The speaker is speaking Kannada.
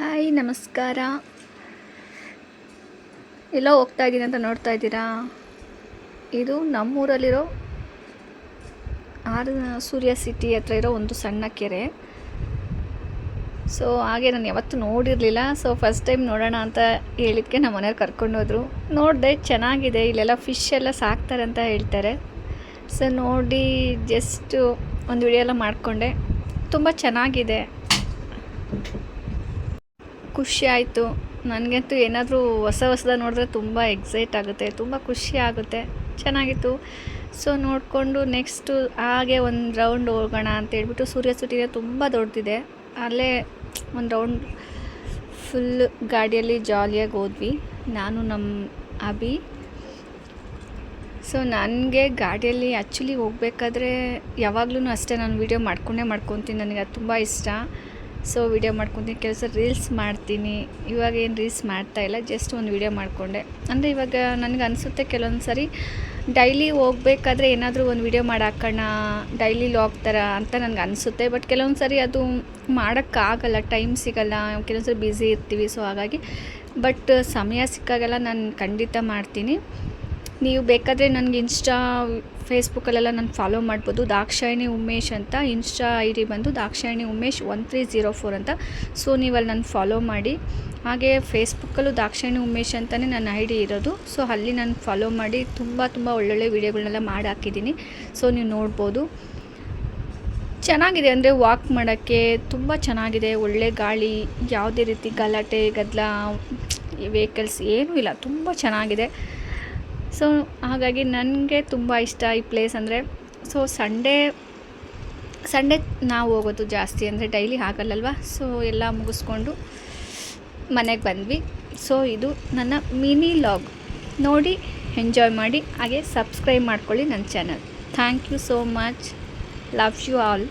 ಹಾಯ್ ನಮಸ್ಕಾರ. ಎಲ್ಲೋ ಹೋಗ್ತಾ ಇದ್ದೀನಿ ಅಂತ ನೋಡ್ತಾ ಇದ್ದೀರಾ. ಇದು ನಮ್ಮೂರಲ್ಲಿರೋ ಸೂರ್ಯ ಸಿಟಿ ಹತ್ರ ಇರೋ ಒಂದು ಸಣ್ಣ ಕೆರೆ. ಸೊ ಹಾಗೆ ನಾನು ಯಾವತ್ತೂ ನೋಡಿರಲಿಲ್ಲ. ಸೊ ಫಸ್ಟ್ ಟೈಮ್ ನೋಡೋಣ ಅಂತ ಹೇಳಿದ್ದಕ್ಕೆ ನಮ್ಮ ಮನೆಯವ್ರು ಕರ್ಕೊಂಡೋದ್ರು. ನೋಡಿದೆ, ಚೆನ್ನಾಗಿದೆ. ಇಲ್ಲೆಲ್ಲ ಫಿಶ್ ಎಲ್ಲ ಸಾಕ್ತಾರೆ ಅಂತ ಹೇಳ್ತಾರೆ. ಸೊ ನೋಡಿ ಜಸ್ಟು ಒಂದು ವಿಡಿಯೋ ಎಲ್ಲ ಮಾಡಿಕೊಂಡೆ. ತುಂಬ ಚೆನ್ನಾಗಿದೆ, ಖುಷಿ ಆಯಿತು. ನನಗಂತೂ ಏನಾದರೂ ಹೊಸದಾಗಿ ನೋಡಿದ್ರೆ ತುಂಬ ಎಕ್ಸೈಟ್ ಆಗುತ್ತೆ, ತುಂಬ ಖುಷಿ ಆಗುತ್ತೆ. ಚೆನ್ನಾಗಿತ್ತು. ಸೊ ನೋಡಿಕೊಂಡು ನೆಕ್ಸ್ಟು ಹಾಗೆ ಒಂದು ರೌಂಡ್ ಹೋಗೋಣ ಅಂತ ಹೇಳ್ಬಿಟ್ಟು ಸೂರ್ಯ ಸಿಟಿನೇ ತುಂಬ ದೊಡ್ಡದಿದೆ. ಅಲ್ಲೇ ಒಂದು ರೌಂಡ್ ಫುಲ್ ಗಾಡಿಯಲ್ಲಿ ಜಾಲಿಯಾಗಿ ಹೋದ್ವಿ, ನಾನು ನಮ್ಮ ಅಭಿ. ಸೊ ನನಗೆ ಗಾಡಿಯಲ್ಲಿ ಆ್ಯಕ್ಚುಲಿ ಹೋಗ್ಬೇಕಾದ್ರೆ ಯಾವಾಗಲೂ ಅಷ್ಟೇ ನಾನು ವೀಡಿಯೋ ಮಾಡ್ಕೊತೀನಿ. ನನಗೆ ಅದು ತುಂಬ ಇಷ್ಟ. ಸೊ ವೀಡಿಯೋ ಮಾಡ್ಕೊತೀನಿ, ಕೆಲಸ ರೀಲ್ಸ್ ಮಾಡ್ತೀನಿ. ಇವಾಗ ಏನು ರೀಲ್ಸ್ ಮಾಡ್ತಾಯಿಲ್ಲ, ಜಸ್ಟ್ ಒಂದು ವೀಡಿಯೋ ಮಾಡಿಕೊಂಡೆ. ಅಂದರೆ ಇವಾಗ ನನಗೆ ಅನಿಸುತ್ತೆ ಕೆಲವೊಂದು ಸರಿ ಡೈಲಿ ಹೋಗ್ಬೇಕಾದ್ರೆ ಏನಾದರೂ ಒಂದು ವೀಡಿಯೋ ಮಾಡಿ ಹಾಕೋಣ, ಡೈಲಿ ಲಾಗ್ ಥರ ಅಂತ ನನಗೆ ಅನಿಸುತ್ತೆ. ಬಟ್ ಕೆಲವೊಂದು ಸರಿ ಅದು ಮಾಡೋಕ್ಕಾಗಲ್ಲ, ಟೈಮ್ ಸಿಗೋಲ್ಲ, ಕೆಲವೊಂದು ಸರಿ ಬ್ಯುಸಿ ಇರ್ತೀವಿ. ಸೊ ಹಾಗಾಗಿ ಬಟ್ ಸಮಯ ಸಿಕ್ಕಾಗೆಲ್ಲ ನಾನು ಖಂಡಿತ ಮಾಡ್ತೀನಿ. ನೀವು ಬೇಕಾದರೆ ನನಗೆ ಫೇಸ್ಬುಕ್ಕಲ್ಲೆಲ್ಲ ನಾನು ಫಾಲೋ ಮಾಡ್ಬೋದು. ದಾಕ್ಷಾಯಿಣಿ ಉಮೇಶ್ ಅಂತ ಇನ್ಸ್ಟಾ ID ಬಂದು ದಾಕ್ಷಾಯಿಣಿ ಉಮೇಶ್ 1304 ಅಂತ. ಸೊ ನೀವು ಅಲ್ಲಿ ನಾನು ಫಾಲೋ ಮಾಡಿ. ಹಾಗೆ ಫೇಸ್ಬುಕ್ಕಲ್ಲೂ ದಾಕ್ಷಾಯಿಣಿ ಉಮೇಶ್ ಅಂತಲೇ ನನ್ನ ID ಇರೋದು. ಸೊ ಅಲ್ಲಿ ನಾನು ಫಾಲೋ ಮಾಡಿ ತುಂಬ ಒಳ್ಳೊಳ್ಳೆ ವೀಡಿಯೋಗಳನ್ನೆಲ್ಲ ಮಾಡಿ ಹಾಕಿದ್ದೀನಿ. ಸೊ ನೀವು ನೋಡ್ಬೋದು. ಚೆನ್ನಾಗಿದೆ, ಅಂದರೆ ವಾಕ್ ಮಾಡೋಕ್ಕೆ ತುಂಬ ಚೆನ್ನಾಗಿದೆ. ಒಳ್ಳೆ ಗಾಳಿ, ಯಾವುದೇ ರೀತಿ ಗಲಾಟೆ ಗದ್ದಲ ವೆಹಿಕಲ್ಸ್ ಏನೂ ಇಲ್ಲ, ತುಂಬ ಚೆನ್ನಾಗಿದೆ. ಸೊ ಹಾಗಾಗಿ ನನಗೆ ತುಂಬ ಇಷ್ಟ ಈ ಪ್ಲೇಸ್ ಅಂದರೆ. ಸೊ ಸಂಡೇ ನಾವು ಹೋಗೋದು ಜಾಸ್ತಿ, ಅಂದರೆ ಡೈಲಿ ಆಗಲ್ಲಲ್ವ. ಸೊ ಎಲ್ಲ ಮುಗಿಸ್ಕೊಂಡು ಮನೆಗೆ ಬಂದ್ವಿ. ಸೊ ಇದು ನನ್ನ ಮಿನಿ ಲಾಗ್. ನೋಡಿ ಎಂಜಾಯ್ ಮಾಡಿ, ಹಾಗೆ ಸಬ್ಸ್ಕ್ರೈಬ್ ಮಾಡ್ಕೊಳ್ಳಿ ನನ್ನ channel. Thank you so much. Love you all.